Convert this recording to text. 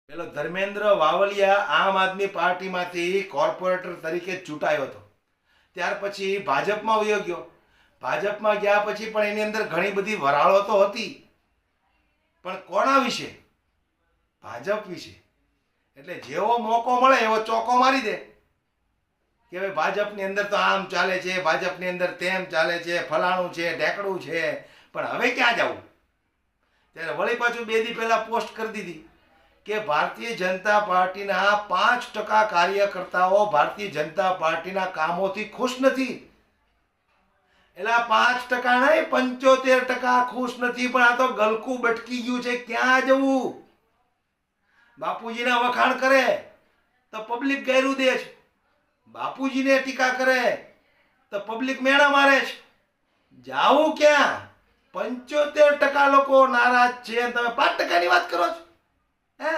પેલો ધર્મેન્દ્ર વાવલિયા આમ આદમી પાર્ટીમાંથી કોર્પોરેટર તરીકે ચૂંટાયો હતો. ત્યાર પછી ભાજપમાં વયો ગયો. ભાજપમાં ગયા પછી પણ એની અંદર ઘણી બધી વરાળો તો હતી, પણ કોના વિશે? ભાજપ વિશે. એટલે જેવો મોકો મળે એવો ચોકો મારી દે કે ભાઈ ભાજપની અંદર તો આમ ચાલે છે, ભાજપની અંદર તેમ ચાલે છે, ફલાણું છે, ઢેકડું છે. પણ હવે ક્યાં જવું? ત્યારે વળી પાછું 2 દી પહેલા પોસ્ટ કરી દીધી કે ભારતીય જનતા પાર્ટીના 5% કાર્યકર્તાઓ ભારતીય જનતા પાર્ટીના કામોથી ખુશ નથી. એટલે 5% નહીં, 75% ખુશ નથી. પણ આ તો ગલકું બટકી ગયું છે. ક્યાં જવું? બાપુજીના વખાણ કરે તો પબ્લિક ગાયરું દે છે, બાપુજીને ટીકા કરે તો પબ્લિક મેણા મારે છે. જાવું ક્યાં? 75% લોકો નારાજ છે, તમે 5%ની વાત કરો છો? હે?